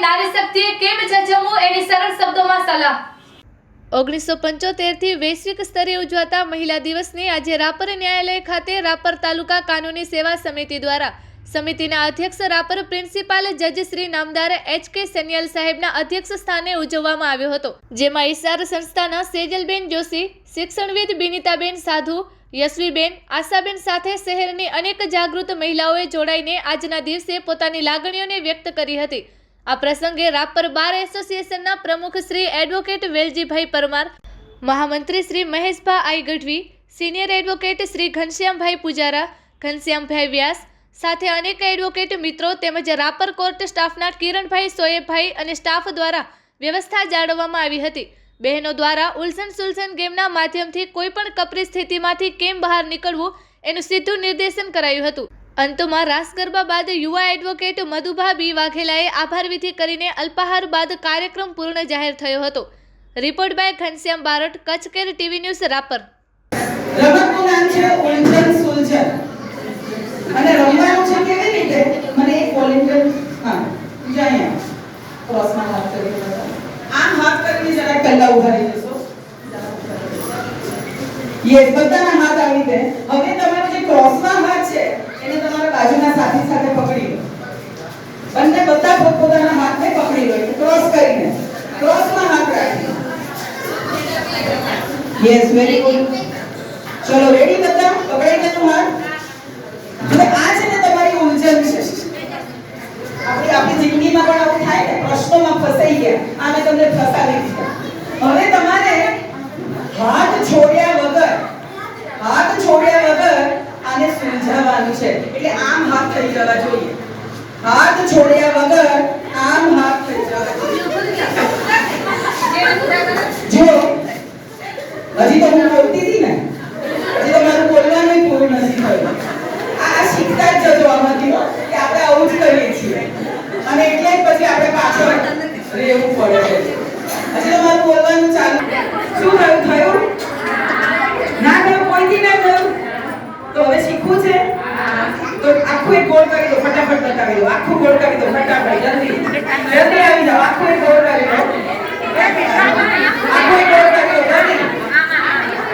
નારી શક્તિએ કેમ જજમવું એની સરળ શબ્દોમાં સલાહ। 1975 થી વૈશ્વિક સ્તરે ઉજવાતા મહિલા દિવસની આજે રાપર ન્યાયાલય ખાતે રાપર તાલુકા કાનૂની સેવા સમિતિ દ્વારા સમિતિના અધ્યક્ષ રાપર પ્રિન્સિપાલ જજ શ્રી નામદાર HK સન્યાલ સાહેબના અધ્યક્ષ સ્થાને ઉજવવામાં આવ્યો હતો, જેમાં ઈશાર સંસ્થાના સેજલબેન જોશી, શિક્ષણવિદ બિનિતાબેન સાધુ, યશવીબેન, આશાબેન સાથે શહેરની અનેક જાગૃત મહિલાઓએ જોડાઈને આજના દિવસે પોતાની લાગણીઓને વ્યક્ત કરી હતી। આ પ્રસંગે રાપર બાર એસોસિએશનના પ્રમુખ શ્રી એડવોકેટ વેલજીભાઈ પરમાર, મહામંત્રી શ્રી મહેશભાઈ આઈ ગઢવી, સિનિયર એડવોકેટ શ્રી ઘનશ્યામભાઈ પૂજારા, ઘનશ્યામભાઈ વ્યાસ સાથે અનેક એડવોકેટ મિત્રો તેમજ રાપર કોર્ટ સ્ટાફના કિરણભાઈ, સોએબભાઈ અને સ્ટાફ દ્વારા વ્યવસ્થા જાળવવામાં આવી હતી। બહેનો દ્વારા ઉલસન સુલસન ગેમના માધ્યમથી કોઈપણ કપરી સ્થિતિમાંથી કેમ બહાર નીકળવું એનું સીધું નિર્દેશન કરાયું હતું। અંતમાં રાસ ગરબા બાદ યુવા એડવોકેટ મધુભા બી વાઘેલાએ આભાર વિધિ કરીને અલ્પાહાર બાદ કાર્યક્રમ પૂર્ણ જાહેર થયો હતો। Report by Ghanshyam Barot, Kutch care TV news, Rapar. રમતનું નામ છે ઉલઝન સુલઝન અને રમવાનું છે કેવી રીતે? મને એક વોલેન્ટિયર બીજા અહીંયા ક્રોસમાં હાથ કરીને બતાવો। આમ હાથ કરીને જરા પહેલા ઉભા રહી જશો। યસ, બધાના હાથ આવી દે। હવે તમારો જે ક્રોસમાં હાથ છે એને તમારા બાજુના સાથી સાથે પકડી લો। બંને બધા પોતપોતાના હાથને પકડી લો, ક્રોસ કરીને ક્રોસમાં હાથ રાખી। Yes, very good. ચલો રેડી બધા? પકડી લેજો હાથ। હવે આ છે ને તમારી ઉલઝન છે। આપણી જિંદગીમાં પણ આવું થાય ને, પ્રશ્નોમાં ફસાઈ ગયા, આ મેં તમને ફસાવી દીધા। હવે તમારે હાથ છોડ્યા વગર આને સુલઝાવવાનું છે। એટલે આમ હાથ થઈ જવા જોઈએ, હાથ છોડ્યા વગર આમ હાથ થઈ જવા જોઈએ। જો હજી તો હું બોલતી હતી ને, હજી તો મારું બોલવાનું પૂરું નથી થયું। આ શીખતા જ જજો આમાંથી કે આપણે આવું જ કરીએ છીએ અને એટલે જ પછી આપણે પાછળ રહેવું પડે છે। હજી તો મારું બોલવાનું ચાલુ। શું થયું? ના થયું? કોઈથી ના થયું? તો હવે શીખવું છે તો આખું એક ગોળ કરી દો, ફટાફટ બતાવી દો। આખું ગોળ કરી દો, ફટાફટ જલ્દી આવી જાઓ। આખું એક ગોળ કરી દો, આખું એક ગોળ કરી દો, જલ્દી।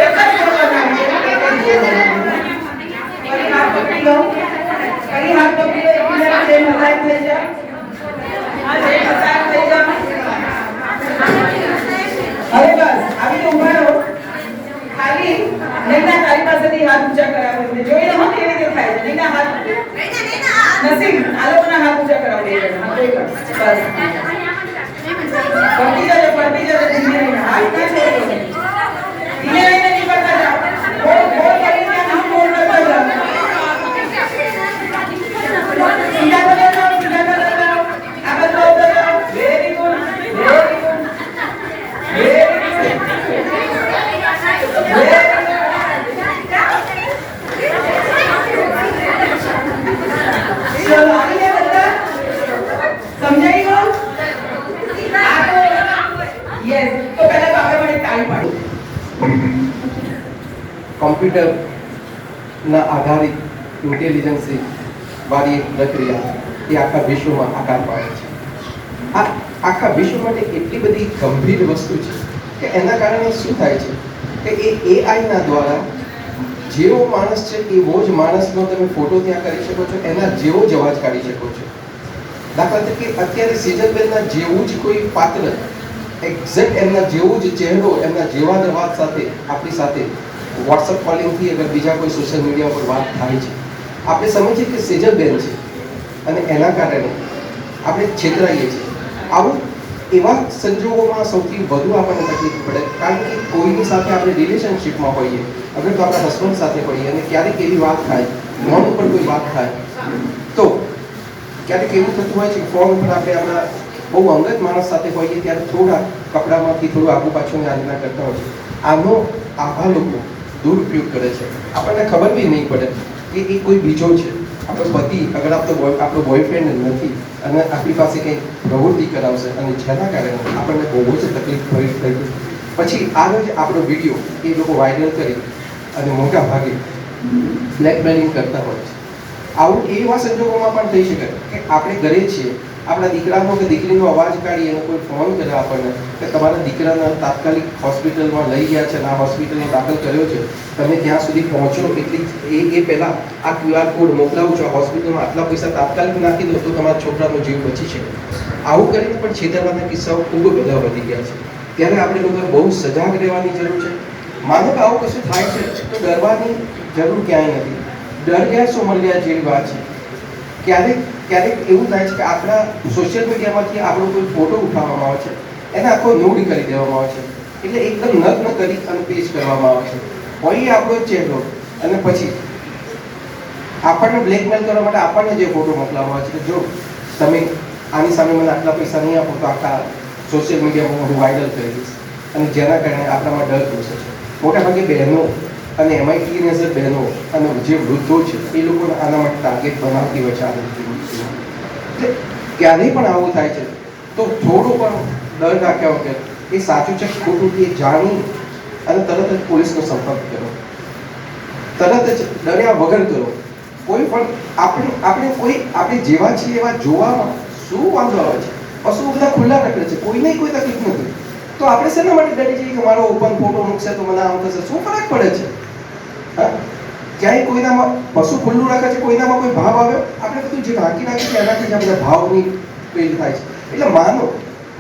એક જ ગોળ બનાવી દો, ફરી હાથ પકડી લો, ફરી હાથ પકડી લો, એકબીજાના જેમ હલાય થઈ જાઓ, આ જેમ હલાય થઈ જાઓ। હવે બસ આવી તો ઉભા રહો, ખાલી નૈના તારી પાસેથી હાથ ઊંચા કરાવો, જોઈ લો કેવી રીતે થાય છે। નૈના હાથ, નસીબ આ લોકોના હાથ ઊંચા કરાવો, બસ પડતી જજો, ધીમે રહીને હાથ ના છોડો, ધીમે રહીને નહીં કરતા જાઓ, ગોળ ગોળ કરીને આમ ગોળ કરતા જાઓ। સીધા કરતા જાઓ, આ બધું જાઓ। Very good, very good, very good, ચલો આવી ગયા બધા? સમજાઈ ગયું? યસ, તો પહેલા તો આપણે મને તાળી પાડો। કોમ્પ્યુટરના આધારિત ઇન્ટેલિજન્સ વાળી પ્રક્રિયા એ આખા વિશ્વમાં આકાર પાડે છે। આ આખા વિશ્વ માટે એટલી બધી ગંભીર વસ્તુ છે કે એના કારણે શું થાય છે કે એ એઆઈના દ્વારા જેવો માણસ છે એવો જ માણસનો તમે ફોટો ત્યાં કરી શકો છો, એના જેવો જ અવાજ કાઢી શકો છો। દાખલા તરીકે અત્યારે સેજલબેનના જેવું જ કોઈ પાત્ર, એક્ઝેક્ટ એમના જેવું જ ચહેરો, એમના જેવા જ અવાજ સાથે આપણી સાથે વોટ્સઅપ કોલિંગથી અગર બીજા કોઈ સોશિયલ મીડિયા પર વાત થાય છે, આપણે સમજીએ કે સેજલબેન છે અને એના કારણે આપણે છેતરાઈએ છીએ। આવું એવા સંજોગોમાં સૌથી વધુ આપણને તકલીફ પડે, કારણ કે કોઈની સાથે આપણે રિલેશનશિપમાં હોઈએ, અગર તો આપણા હસબન્ડ સાથે હોઈએ અને ક્યારેક એવી વાત થાય, ફોન ઉપર કોઈ વાત થાય, તો ક્યારેક એવું થતું હોય છે કે ફોન ઉપર આપણે આપણા બહુ અંગત માણસ સાથે હોઈએ ત્યારે થોડા કપડામાંથી થોડું આગુ પાછું આજના કરતા હોય છે। આનો આવા લોકો દુરુપયોગ કરે છે, આપણને ખબર બી નહીં પડે કે એ કોઈ બીજો છે, આપણો પતિ, અગર આપણો બોયફ્રેન્ડ નથી અને આપણી પાસે કંઈક પ્રવૃત્તિ કરાવશે અને જેના કારણે આપણને બહુ જ તકલીફ થઈ ગઈ। પછી આનો જ આપણો વિડીયો એ લોકો વાયરલ કરી અને મોટા ભાગે બ્લેકમેલિંગ કરતા હોય છે। આવું એવા સંજોગોમાં પણ થઈ શકે કે આપણે ઘરે છીએ આપણા દીકરાનો કે દીકરીનો અવાજ કાઢી એને કોઈ ફોન કરે આપણને કે તમારા દીકરાને તાત્કાલિક હોસ્પિટલમાં લઈ ગયા છે અને આ હોસ્પિટલમાં દાખલ કર્યો છે, તમે ત્યાં સુધી પહોંચો એટલી એ પહેલાં આ QR કોડ મોકલાવું છું, આ હોસ્પિટલમાં આટલા પૈસા તાત્કાલિક નાખી દો તો તમારા છોકરાનો જીવ બચી શકે. આવું કરીને પણ છેતરવાના કિસ્સાઓ ખૂબ બધા વધી ગયા છે. ત્યારે આપણે લોકોએ બહુ સજાગ રહેવાની જરૂર છે. માનો કે આવું કશું થાય છે તો ડરવાની જરૂર ક્યાંય નથી. ડર ગયા સો મળ્યા જેવી વાત છે. ક્યારેક એવું થાય છે કે આપણા સોશિયલ મીડિયામાંથી આપણો કોઈ ફોટો ઉઠાવવામાં આવે છે, એને આખો ન્યૂડ કરી દેવામાં આવે છે, એટલે એકદમ નગ્ન કરી અને પેશ કરવામાં આવે છે. હોય આપણો જ ચહેરો અને પછી આપણને બ્લેકમેલ કરવા માટે આપણને જે ફોટો મોકલવામાં આવે છે કે જો તમે આની સામે મને આટલા પૈસા નહીં આપો તો આખા સોશિયલ મીડિયામાં હું વાયરલ કરી દઈશ, અને જેના કારણે આપણામાં ડર ઘૂસે છે. મોટાભાગે બહેનો અને એમાંય ટીનેજર બહેનો અને જે વૃદ્ધો છે એ લોકોને આના માટે ટાર્ગેટ બનાવતી હોય છે. એટલે ક્યારેય પણ આવું થાય છે તો થોડો પણ ડર રાખ્યા વગર એ સાચું છે કે ખોટું એ જાણી અને તરત જ પોલીસનો સંપર્ક કરો, તરત જ ડર્યા વગર કરો. કોઈ પણ આપણે જેવા છીએ એવા જોવામાં શું વાંધો આવે છે? પશુ બધા ખુલ્લા રખડે છે, કોઈને કોઈ તકલીફ નથી, તો આપણે શેના માટે ડરી જઈએ કે મારો ઓપન ફોટો મૂકશે તો મને આમ થશે? શું ફરક પડે છે? હા, ક્યાંય કોઈનામાં પશુ ખુલ્લું રાખે છે, કોઈનામાં કોઈ ભાવ આવ્યો, આપણે બધું જે ઢાંકી નાખીએ છીએ એનાથી જ આ બધા ભાવની પેલ થાય છે. એટલે માનો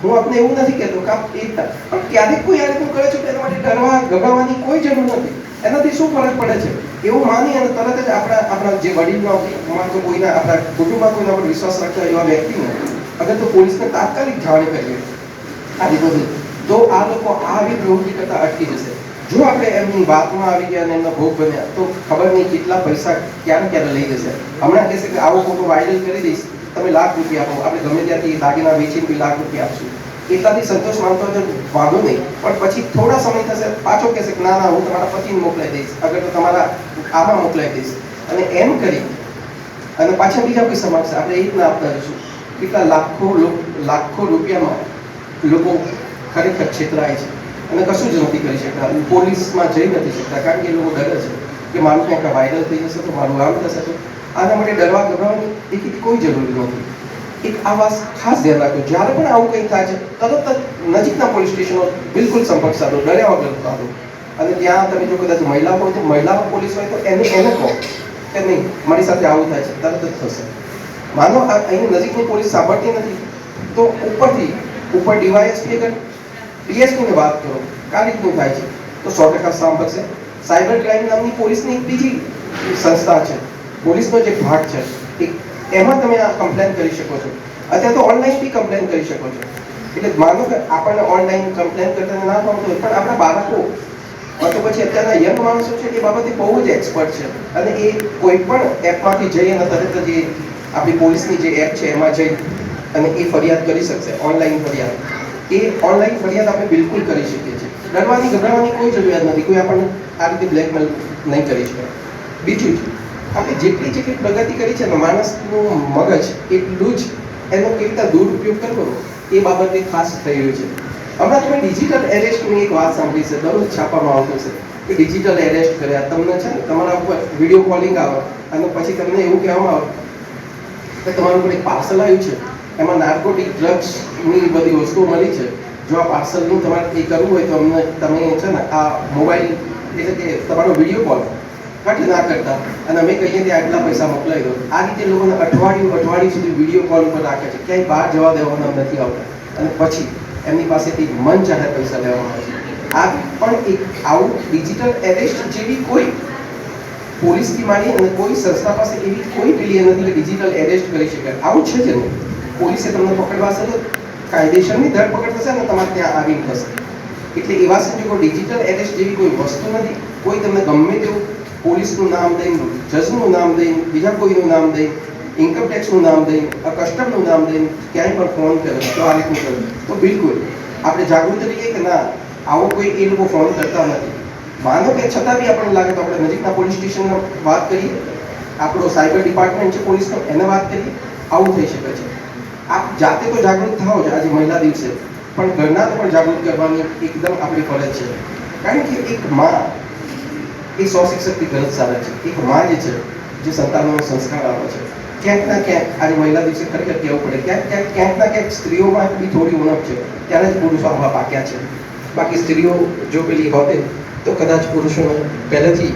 હું આપણે એવું નથી કહેતો કે પણ ક્યારેક કોઈ આ રીતનું કરે છે તો એના માટે ડરવા ગભરાવાની કોઈ જરૂર નથી. એનાથી શું ફરક પડે છે એવું માની અને તરત જ આપણા જે વડીલમાં તો કોઈના આપણા કુટુંબમાં કોઈના પર વિશ્વાસ રાખતા એવા વ્યક્તિને અગર તો પોલીસને તાત્કાલિક જાણ કરીએ આ રીતે, તો આ લોકો આવી પ્રવૃત્તિ કરતા અટકી જશે. જો આપણે એમની વાતમાં આવી ગયા અને એમનો ભોગ બન્યા તો ખબર નહીં કેટલા પૈસા ક્યારે લઈ જશે. હમણાં કહેશે કે આવો ફોટો વાયરલ કરી દઈશ, તમે ₹1,00,000 આપો, આપણે ગમે ત્યાંથી દાગીના વેચીને ₹1,00,000 આપશું. એટલાથી સંતોષ માનતો હોય તો વાંધો નહીં, પણ પછી થોડા સમય થશે પાછો કહેશે કે ના હું તમારા પતિને મોકલાઈ દઈશ, અગર તો તમારા આમાં મોકલાઈ દઈશ, અને એમ કરી અને પાછા બીજા પૈસા માગશે. આપણે એ જ ના આપતા રહીશું. કેટલા લાખો રૂપિયામાં લોકો ખરેખર છેતરાય છે અને કશું જ નથી કરી શકતા, પોલીસમાં જઈ નથી શકતા, કારણ કે એ લોકો ડરે છે કે મારું ક્યાંક વાયરલ થઈ જશે તો મારું આમ થશે. તો આના માટે ડરવા ગભરાવાની કોઈ જરૂરી નથી. એક આ વાત ખાસ ધ્યાન રાખજો, જ્યારે પણ આવું કંઈ થાય છે તરત જ નજીકના પોલીસ સ્ટેશનો બિલકુલ સંપર્ક સાધો, ડર્યા વગર સાધો. અને ત્યાં તમે જો કદાચ મહિલા હોય તો મહિલા પોલીસ હોય તો એને કહો કે નહીં મારી સાથે આવું થાય છે, તરત જ થશે. માનો અહીં નજીકની પોલીસ સાંભળતી નથી તો ઉપર ડીવાયએસપી અગર ડીએસપીને વાત કરો આ રીતનું થાય છે તો 100% સાંભળશે. સાયબર ક્રાઇમ નામની પોલીસની એક બીજી સંસ્થા છે, પોલીસનો જે ભાગ છે એમાં તમે આ કમ્પ્લેન કરી શકો છો. અત્યારે તો ઓનલાઈન બી કમ્પ્લેન કરી શકો છો. એટલે માનો કે આપણને ઓનલાઈન કમ્પ્લેન કરતા ના ફાવતું હોય, પણ આપણા બાળકો તો પછી અત્યારના યંગ માણસો છે એ બાબતે બહુ જ એક્સપર્ટ છે, અને એ કોઈ પણ એપમાંથી જઈ અને તરત જ આપણી પોલીસની જે એપ છે એમાં જઈ અને એ ફરિયાદ કરી શકશે. ઓનલાઈન ફરિયાદ, એ ઓનલાઈન ફરિયાદ આપણે બિલકુલ કરી શકીએ છીએ. ડરવાની ગભરાવાની કોઈ જરૂરિયાત નથી, કોઈ આપણને આ રીતે બ્લેકમેલ નહીં કરી શકે. બીજું જ આપણે જેટલી પ્રગતિ કરી છે ને માણસનું મગજ એટલું જ એનો કેવી રીતે દુરુપયોગ કરવો એ બાબતે ખાસ થઈ રહ્યું છે. હમણાં તમે ડિજિટલ એરેસ્ટની એક વાત સાંભળી છે, દરરોજ છાપામાં આવતું છે કે ડિજિટલ એરેસ્ટ કર્યા. તમને છે ને તમારા ઉપર વિડીયો કોલિંગ આવે અને પછી તમને એવું કહેવામાં આવે કે તમારું ઉપર એક પાર્સલ આવ્યું છે, એમાં નાર્કોટિક ડ્રગ્સની બધી વસ્તુઓ મળી છે. જો આ પાર્સલનું તમારે એ કરવું હોય તો તમે છે ને આ મોબાઈલ એટલે કે તમારો વિડીયો કોલ કટ ના કરતા અને અમે કહીએ કે આટલા પૈસા મોકલાવી દો. આ રીતે લોકોને અઠવાડિયું સુધી વિડીયો કોલ પર રાખે છે, ક્યાંય બહાર જવા દેવાના નથી આવતા, અને પછી એમની પાસેથી મન ચાહે પૈસા લેવામાં આવે છે. આ પણ એક આવું ડિજિટલ એરેસ્ટ જેવી કોઈ પોલીસથી માંડી અને કોઈ સંસ્થા પાસે એવી કોઈ પેલી નથી કે ડિજિટલ એરેસ્ટ કરી શકે. આવું છે જ નહીં. પોલીસે તમને પકડવાશે તો કાયદેસરની ધરપકડ થશે અને તમારે ત્યાં આવી થશે. એટલે એવા સંજોગો ડિજિટલ એરેસ્ટ જેવી કોઈ વસ્તુ નથી. કોઈ તમને ગમે તેવું પોલીસનું નામ દઈને, જજનું નામ દઈને, બીજા કોઈનું નામ દઈને, ઇન્કમટેક્સનું નામ દઈને, કસ્ટમનું નામ દઈને ક્યાંય પણ ફોન કરે તો આ રીતનું કરે તો બિલકુલ આપણે જાગૃત રહીએ કે ના આવો કોઈ એ લોકો ફોન કરતા નથી. માનો કે છતાં બી આપણને લાગે તો આપણે નજીકના પોલીસ સ્ટેશનને વાત કરીએ, આપણો સાયબર ડિપાર્ટમેન્ટ છે પોલીસનો એને વાત કરીએ. આવું થઈ શકે છે. આપ જાતે તો જાગૃત થાઓ જ આજે મહિલા દિવસે, પણ ઘરનાને પણ જાગૃત કરવાની એકદમ આપણી ફરજ છે. કારણ કે એક માં એ 100 શિક્ષકથી ઘર જ સારા છે. એક માં જે છે જે સંતાનોનો સંસ્કાર આપે છે, ક્યાંક ના ક્યાંક આજે મહિલા દિવસે ખરેખર કહેવું પડે ક્યાંક ના ક્યાંક સ્ત્રીઓમાં બી થોડી ઉણપ છે, ત્યારે જ પુરુષો આવા પાક્યા છે. બાકી સ્ત્રીઓ જો પેલી હોતે તો કદાચ પુરુષોને પહેલેથી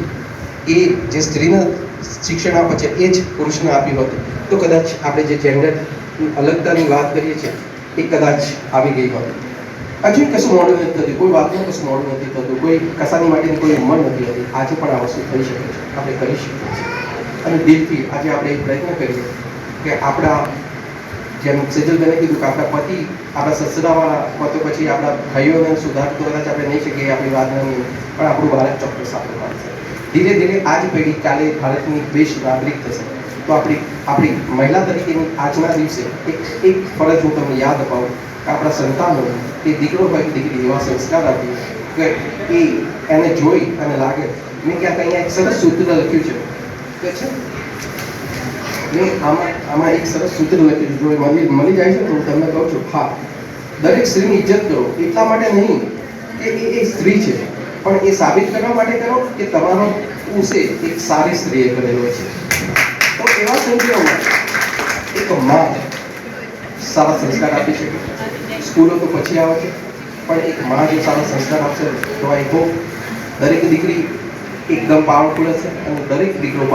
એ જે સ્ત્રીને શિક્ષણ આપે છે એ જ પુરુષને આપ્યું હોત તો કદાચ આપણે જે જેન્ડર અલગતાની વાત કરીએ છીએ એ કદાચ આવી ગઈ હોત. હજુ કશું મોડું નથી થતું, કોઈ વાતનું કશું મોડું નથી થતું, કોઈ કશાની માટેની કોઈ ઉંમર નથી હોતી. આજે પણ આ વસ્તુ થઈ શકે છે, આપણે કરી શકીએ છીએ. અને દિલથી આજે આપણે એક પ્રયત્ન કરીએ કે આપણા જેમ સેજલબેને કીધું કે આપણા પતિ, આપણા સસરાવાળા તો પછી આપણા ભાઈઓને સુધાર તો કદાચ આપણે નહીં શકીએ, આપણી વાત નહીં, પણ આપણું ભારત ચોક્કસ આપણું ભારત છે. ધીરે ધીરે આ જ પેઢી કાલે ભારતની બેસ્ટ નાગરિક થશે. તો આપણી મહિલા તરીકેની આજના દિવસે એક ફરજ હું તમને યાદ અપાવું કે આપણા સંતાનો એ દીકરો હોય કે દીકરી એવા સંસ્કાર આપીએ કે એને જોઈ અને લાગે. મેં ક્યાંક અહીંયા એક સરસ સૂત્ર લખ્યું છે કે છે મેં આમાં એક સરસ સૂત્ર લખ્યું છે, જો મળી જાય છે તો હું તમને કહું છું. હા, દરેક સ્ત્રીની ઇજ્જત કરો, એટલા માટે નહીં કે એ સ્ત્રી છે, પણ એ સાબિત કરવા માટે કરો કે તમારો ઉસે એક સારી સ્ત્રીએ કરેલો છે. તો એવા સંજોગોમાં એક માં સારા સંસ્કાર આપી શકે. સ્કૂલો તો પછી આવે છે, પણ એક માં જો સારા સંસ્કાર આપશે તો આઈ હોપ દરેક દીકરી એકદમ પાવરફુલ હશે અને દરેક દીકરો